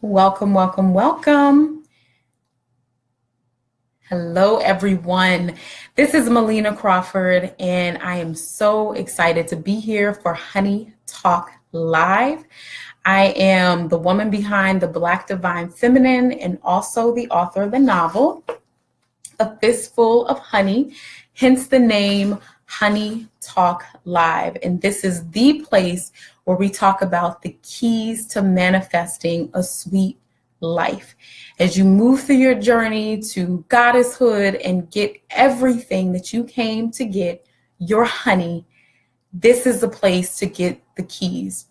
Welcome, welcome, welcome. Hello, everyone. This is Melina Crawford, and I am so excited to be here for Honey Talk Live. I am the woman behind the Black Divine Feminine and also the author of the novel, A Fistful of Honey, hence the name Honey Talk Live. And this is the place where we talk about the keys to manifesting a sweet life. As you move through your journey to goddesshood and get everything that you came to get, your honey, this is the place to get the keys.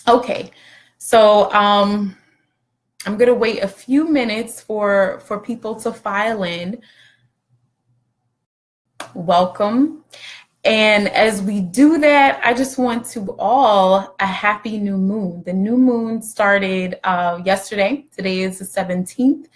Okay, so I'm going to wait a few minutes for people to file in. Welcome. And as we do that, I just want to all a happy new moon. The new moon started yesterday. Today is the 17th.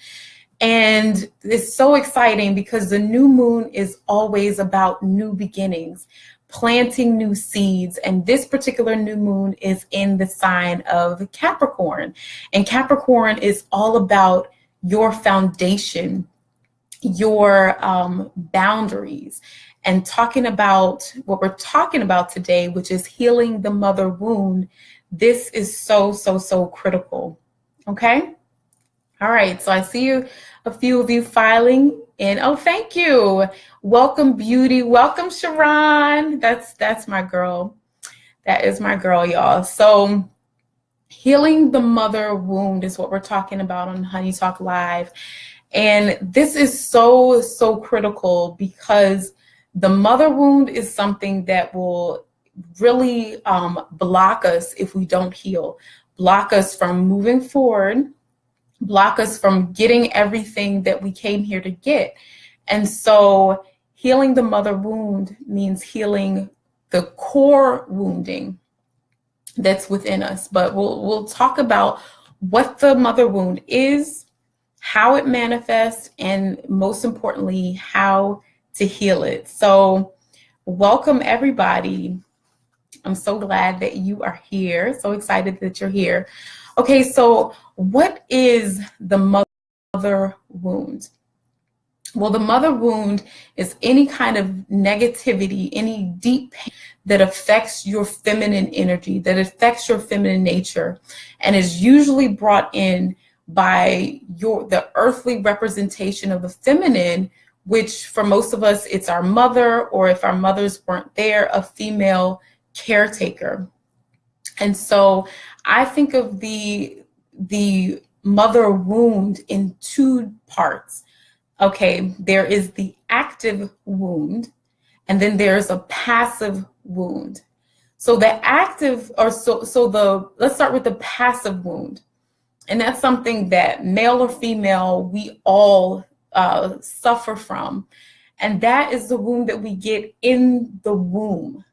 And it's so exciting because the new moon is always about new beginnings, planting new seeds. And this particular new moon is in the sign of Capricorn. And Capricorn is all about your foundation, your boundaries, and talking about what we're talking about today, which is healing the mother wound. This is so critical. Okay. All right. So I see a few of you filing in. Oh, thank you. Welcome, Beauty. Welcome, Sharon. That's my girl. That is my girl, y'all. So healing the mother wound is what we're talking about on Honey Talk Live. And this is so critical because the mother wound is something that will really block us if we don't heal, block us from moving forward, block us from getting everything that we came here to get. And so healing the mother wound means healing the core wounding that's within us. But we'll talk about what the mother wound is, how it manifests, and most importantly, how to heal it. So welcome, everybody. I'm so glad that you are here. So excited that you're here. Okay, so what is the mother wound? Well, the mother wound is any kind of negativity, any deep pain that affects your feminine energy, that affects your feminine nature, and is usually brought in by the earthly representation of the feminine, which for most of us, it's our mother, or if our mothers weren't there, a female caretaker. And so I think of the mother wound in two parts. Okay, there is the active wound, and then there's a passive wound. So the active, let's start with the passive wound. And that's something that male or female, we all suffer from. And that is the wound that we get in the womb,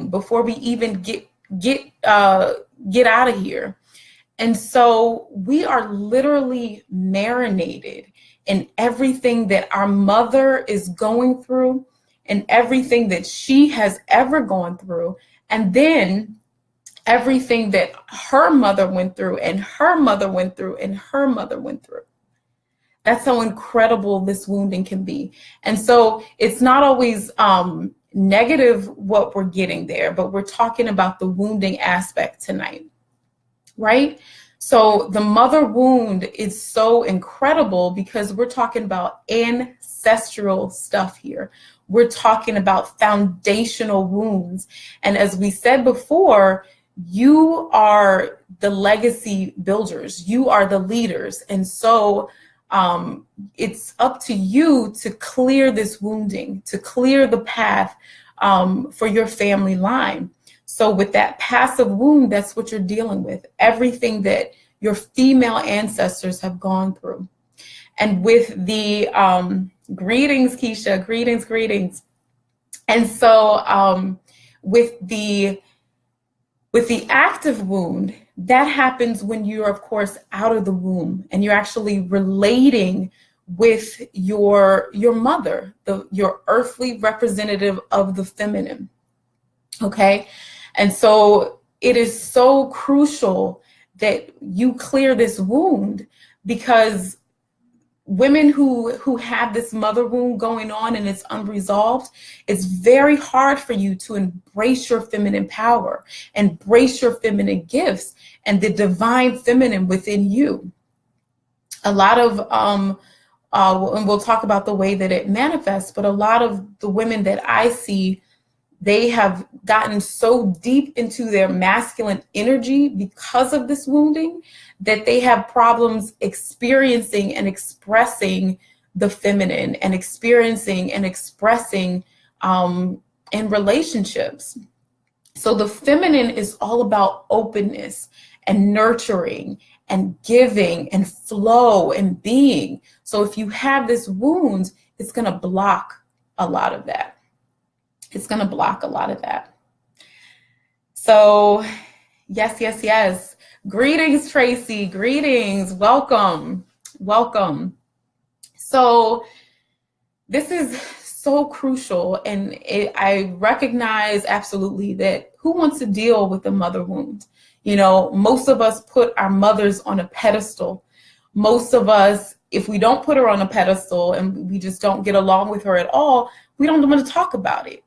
before we even get out of here. And so we are literally marinated in everything that our mother is going through and everything that she has ever gone through. And then everything that her mother went through and her mother went through and her mother went through. That's how incredible this wounding can be. And so it's not always negative what we're getting there, but we're talking about the wounding aspect tonight, right? So the mother wound is so incredible because we're talking about ancestral stuff here. We're talking about foundational wounds. And as we said before, you are the legacy builders. You are the leaders. And so it's up to you to clear this wounding, to clear the path for your family line. So with that passive wound, that's what you're dealing with, everything that your female ancestors have gone through. And with the greetings, Keisha, greetings. And so with the active wound, that happens when you're, of course, out of the womb and you're actually relating with your mother, your earthly representative of the feminine. Okay. And so it is so crucial that you clear this wound, because women who have this mother wound going on and it's unresolved, it's very hard for you to embrace your feminine power, embrace your feminine gifts and the divine feminine within you. A lot of, and we'll talk about the way that it manifests, but a lot of the women that I see, they have gotten so deep into their masculine energy because of this wounding that they have problems experiencing and expressing the feminine and experiencing and expressing in relationships. So the feminine is all about openness and nurturing and giving and flow and being. So if you have this wound, it's going to block a lot of that. It's going to block a lot of that. So yes, yes, yes. Greetings, Tracy. Greetings. Welcome. Welcome. So this is so crucial. And I recognize absolutely that who wants to deal with the mother wound? You know, most of us put our mothers on a pedestal. Most of us, if we don't put her on a pedestal and we just don't get along with her at all, we don't want to talk about it.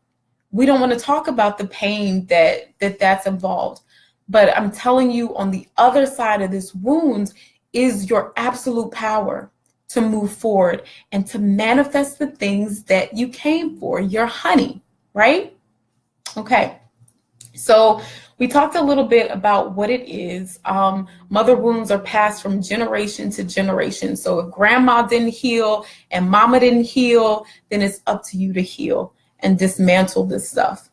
We don't want to talk about the pain that's involved. But I'm telling you, on the other side of this wound is your absolute power to move forward and to manifest the things that you came for, your honey, right? Okay. So we talked a little bit about what it is. Mother wounds are passed from generation to generation. So if grandma didn't heal and mama didn't heal, then it's up to you to heal and dismantle this stuff.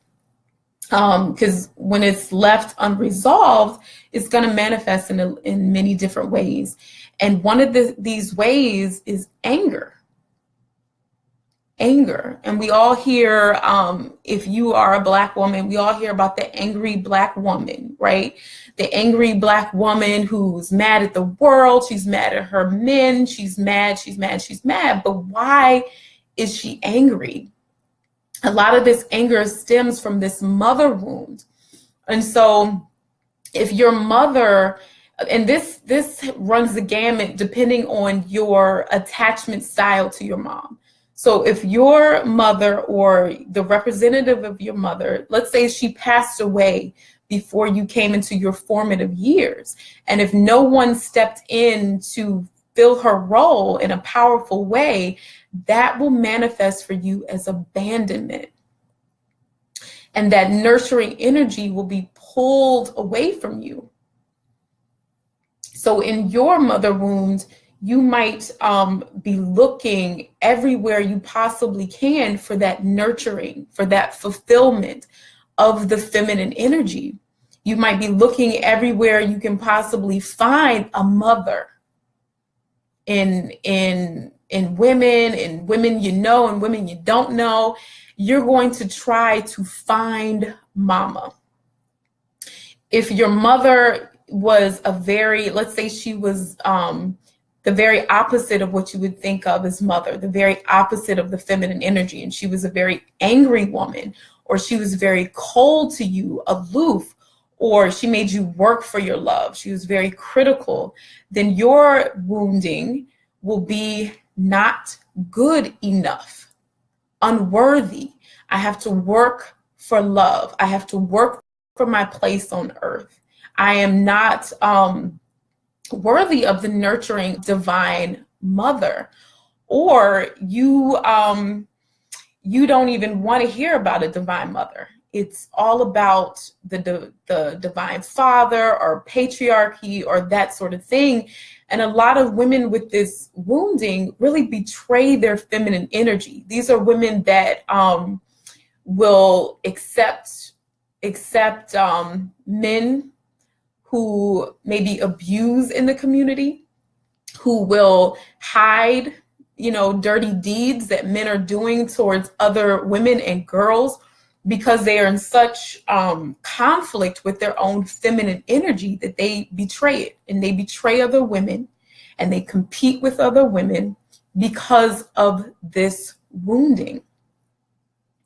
Because when it's left unresolved, it's going to manifest in many different ways. And one of these ways is anger. Anger. And we all hear, if you are a Black woman, we all hear about the angry Black woman, right? The angry Black woman who's mad at the world. She's mad at her men. She's mad. But why is she angry? A lot of this anger stems from this mother wound. And so if your mother, and this runs the gamut depending on your attachment style to your mom. So if your mother or the representative of your mother, let's say she passed away before you came into your formative years, and if no one stepped in to fill her role in a powerful way, that will manifest for you as abandonment. And that nurturing energy will be pulled away from you. So in your mother wound, you might be looking everywhere you possibly can for that nurturing, for that fulfillment of the feminine energy. You might be looking everywhere you can possibly find a mother in women you know and women you don't know. You're going to try to find mama. If your mother was let's say she was the very opposite of what you would think of as mother, the very opposite of the feminine energy, and she was a very angry woman, or she was very cold to you, aloof, or she made you work for your love, she was very critical, then your wounding will be not good enough, unworthy. I have to work for love. I have to work for my place on earth. I am not worthy of the nurturing divine mother. Or you don't even want to hear about a divine mother. It's all about the divine father or patriarchy or that sort of thing. And a lot of women with this wounding really betray their feminine energy. These are women that will accept men who maybe abuse in the community, who will hide, dirty deeds that men are doing towards other women and girls, because they are in such conflict with their own feminine energy that they betray it, and they betray other women, and they compete with other women because of this wounding,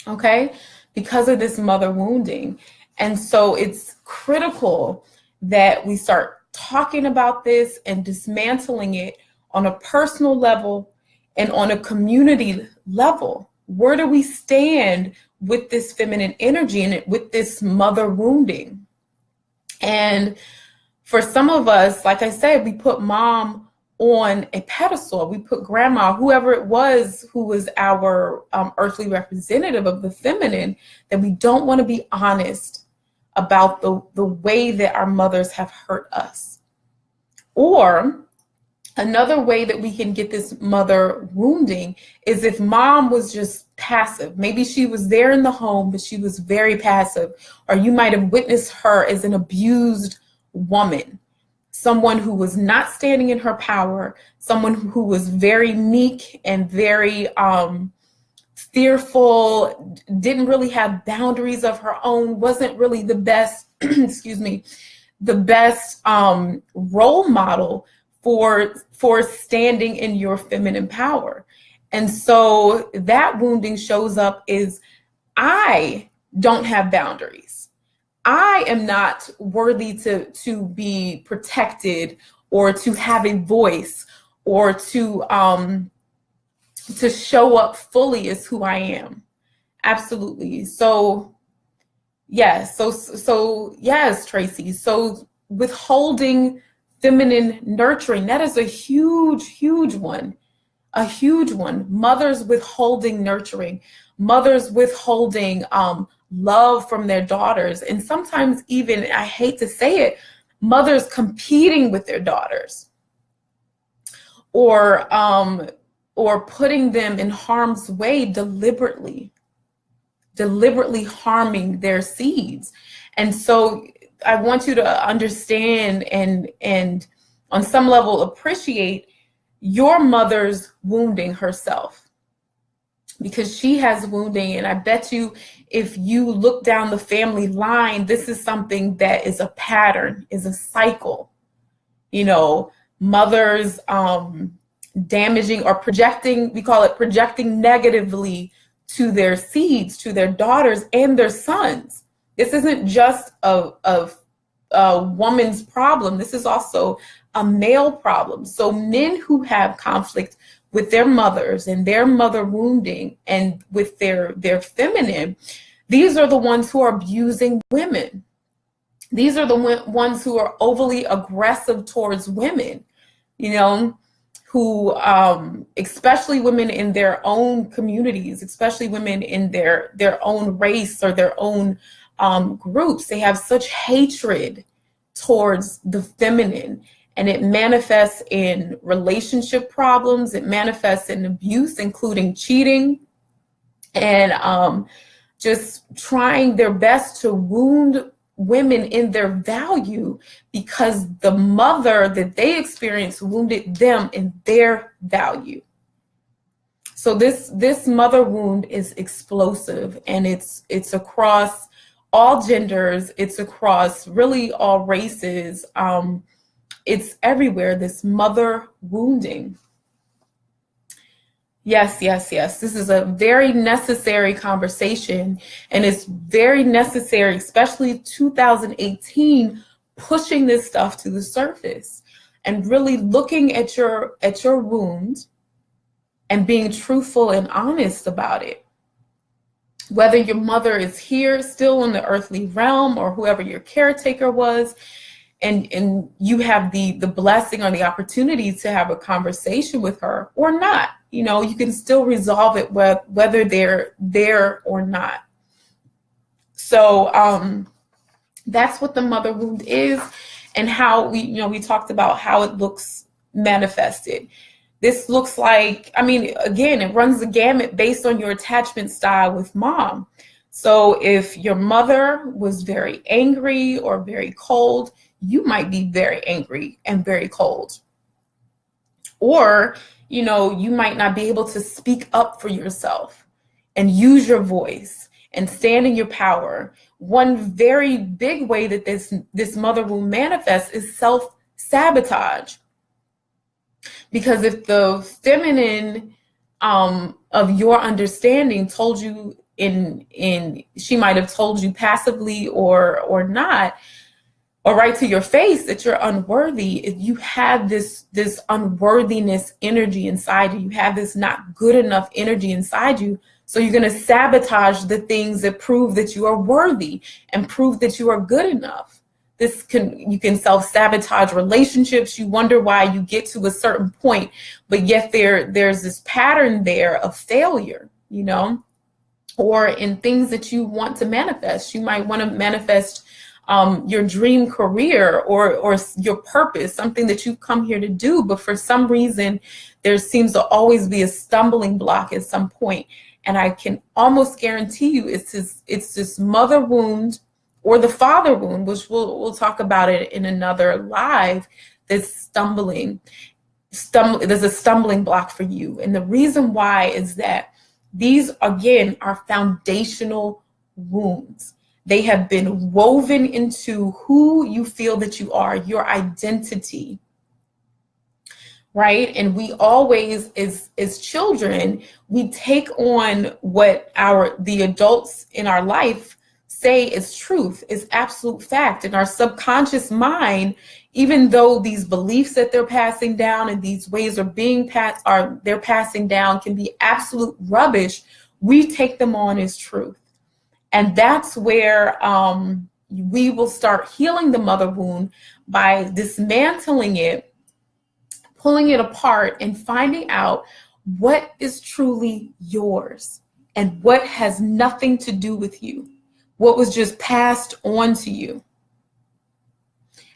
okay? Because of this mother wounding. And so it's critical that we start talking about this and dismantling it on a personal level and on a community level. Where do we stand with this feminine energy and with this mother wounding? And for some of us, like I said, we put mom on a pedestal. We put grandma, whoever it was who was our earthly representative of the feminine, that we don't want to be honest about the way that our mothers have hurt us. Or another way that we can get this mother wounding is if mom was just passive. Maybe she was there in the home, but she was very passive. Or you might have witnessed her as an abused woman, someone who was not standing in her power, someone who was very meek and very fearful, didn't really have boundaries of her own, wasn't really the best, excuse me, the best role model for standing in your feminine power. And so that wounding shows up is, I don't have boundaries. I am not worthy to be protected or to have a voice or to show up fully as who I am. Absolutely. So yes. So yes, Tracy. So withholding feminine nurturing, that is a huge one. A huge one. Mothers withholding nurturing, mothers withholding love from their daughters. And sometimes even, I hate to say it, mothers competing with their daughters or putting them in harm's way deliberately harming their seeds. And so I want you to understand and on some level appreciate your mother's wounding herself, because she has wounding. And I bet you if you look down the family line, this is something that is a pattern, is a cycle. You know, mothers damaging or projecting, we call it projecting negatively to their seeds, to their daughters and their sons. This isn't just a woman's problem. This is also a male problem. So men who have conflict with their mothers and their mother wounding and with their feminine, these are the ones who are abusing women. These are the ones who are overly aggressive towards women, you know, who, especially women in their own communities, especially women in their own race or their own groups, they have such hatred towards the feminine. And it manifests in relationship problems. It manifests in abuse, including cheating, and just trying their best to wound women in their value because the mother that they experienced wounded them in their value. So this mother wound is explosive, and it's across all genders. It's across really all races. It's everywhere, this mother wounding. Yes. This is a very necessary conversation, and it's very necessary, especially 2018, pushing this stuff to the surface and really looking at your wound and being truthful and honest about it. Whether your mother is here still in the earthly realm or whoever your caretaker was, and you have the blessing or the opportunity to have a conversation with her or not, you know, you can still resolve it whether they're there or not. So that's what the mother wound is, and how we talked about how it looks manifested. This looks like, I mean, again, it runs the gamut based on your attachment style with mom. So if your mother was very angry or very cold, you might be very angry and very cold. Or, you know, you might not be able to speak up for yourself and use your voice and stand in your power. One very big way that this mother will manifest is self-sabotage. Because if the feminine of your understanding told you she might have told you passively or not, or right to your face that you're unworthy, if you have this unworthiness energy inside you, you have this not good enough energy inside you. So you're going to sabotage the things that prove that you are worthy and prove that you are good enough. You can self-sabotage relationships. You wonder why you get to a certain point, but yet there's this pattern there of failure, you know, or in things that you want to manifest. You might want to manifest your dream career or your purpose, something that you've come here to do, but for some reason there seems to always be a stumbling block at some point. And I can almost guarantee you it's this mother wound or the father wound, which we'll talk about it in another live. This stumbling, there's a stumbling block for you. And the reason why is that these, again, are foundational wounds. They have been woven into who you feel that you are, your identity, right? And we always, as children, we take on what the adults in our life say is truth, is absolute fact. And our subconscious mind, even though these beliefs that they're passing down and these ways of being they're passing down can be absolute rubbish, we take them on as truth. And that's where we will start healing the mother wound by dismantling it, pulling it apart, and finding out what is truly yours and what has nothing to do with you, what was just passed on to you.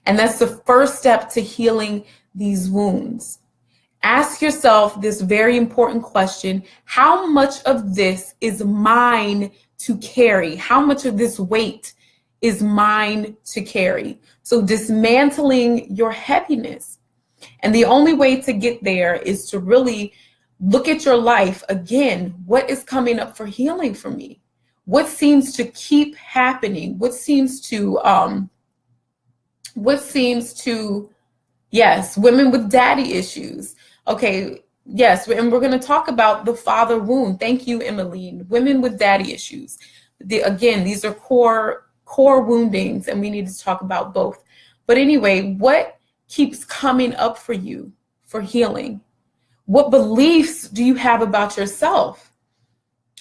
And that's the first step to healing these wounds. Ask yourself this very important question: how much of this is mine to carry? How much of this weight is mine to carry? So dismantling your heaviness. And the only way to get there is to really look at your life again. What is coming up for healing for me? What seems to keep happening? What seems to, yes, women with daddy issues. Okay, yes, and we're going to talk about the father wound. Thank you, Emmeline. Women with daddy issues. Again, these are core woundings, and we need to talk about both. But anyway, what keeps coming up for you for healing? What beliefs do you have about yourself?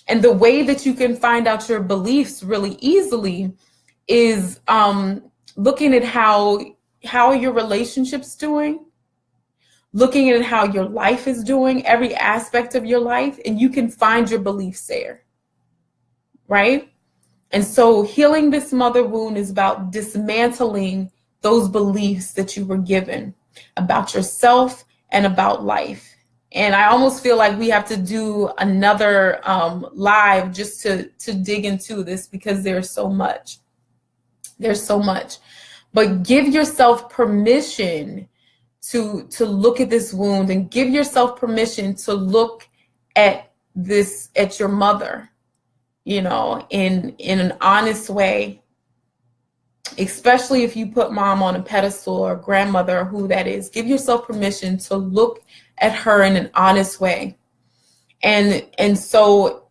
And the way that you can find out your beliefs really easily is looking at how your relationship's doing, looking at how your life is doing, every aspect of your life, and you can find your beliefs there, right? And so healing this mother wound is about dismantling those beliefs that you were given about yourself and about life. And I almost feel like we have to do another live just to dig into this, because there's so much. There's so much. But give yourself permission to look at this wound, and give yourself permission to look at your mother, you know, in an honest way, especially if you put mom on a pedestal, or grandmother, or who that is. Give yourself permission to look at her in an honest way. And so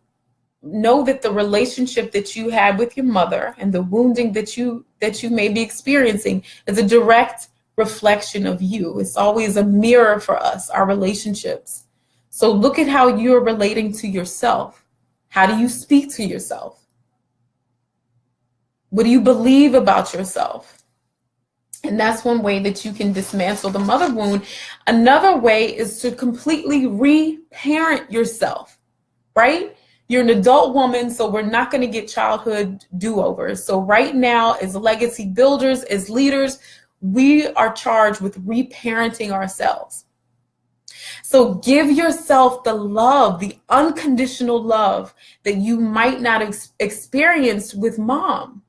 know that the relationship that you had with your mother and the wounding that you may be experiencing is a direct reflection of you. It's always a mirror for us, our relationships. So look at how you're relating to yourself. How do you speak to yourself? What do you believe about yourself? And that's one way that you can dismantle the mother wound. Another way is to completely re-parent yourself, right? You're an adult woman, so we're not going to get childhood do-overs. So right now, as legacy builders, as leaders, we are charged with reparenting ourselves. So give yourself the love, the unconditional love that you might not experience with mom.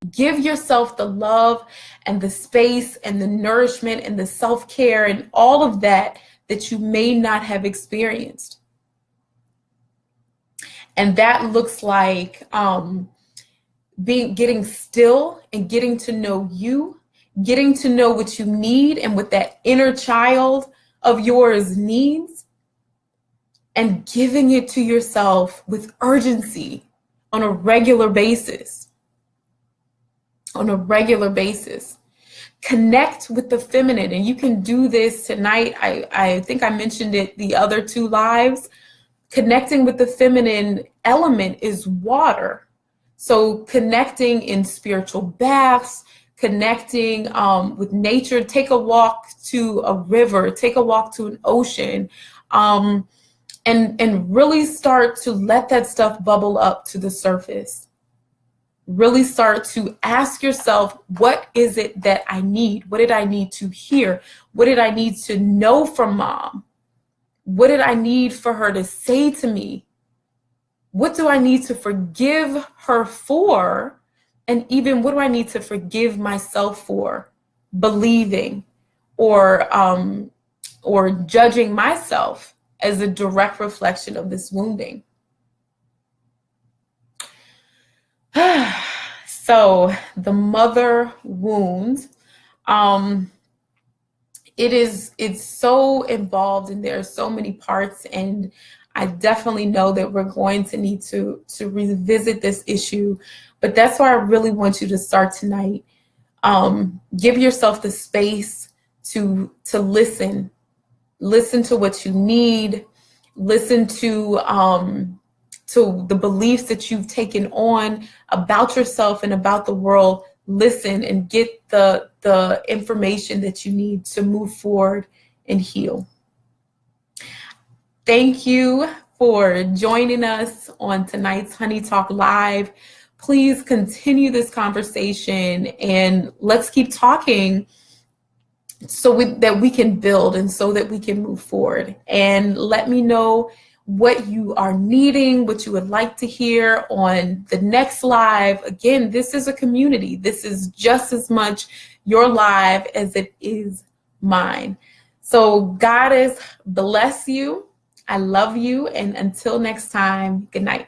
Give yourself the love and the space and the nourishment and the self-care and all of that you may not have experienced. And that looks like getting still and getting to know you, getting to know what you need and what that inner child of yours needs, and giving it to yourself with urgency on a regular basis. on a regular basis. Connect with the feminine, and you can do this tonight. I think I mentioned it the other two lives. Connecting with the feminine element is water. So connecting in spiritual baths, connecting with nature, take a walk to a river, take a walk to an ocean, and really start to let that stuff bubble up to the surface. Really start to ask yourself, what is it that I need? What did I need to hear? What did I need to know from mom? What did I need for her to say to me? What do I need to forgive her for? And even what do I need to forgive myself for believing or judging myself as a direct reflection of this wounding? So the mother wound, it's so involved, and there are so many parts, and I definitely know that we're going to need to revisit this issue, but that's why I really want you to start tonight. Give yourself the space to listen to what you need, listen to the beliefs that you've taken on about yourself and about the world. Listen and get the information that you need to move forward and heal. Thank you for joining us on tonight's Honey Talk Live. Please continue this conversation and let's keep talking so that we can build and so that we can move forward. And let me know what you are needing, what you would like to hear on the next live. Again, this is a community. This is just as much your live as it is mine. So Goddess bless you. I love you. And until next time, good night.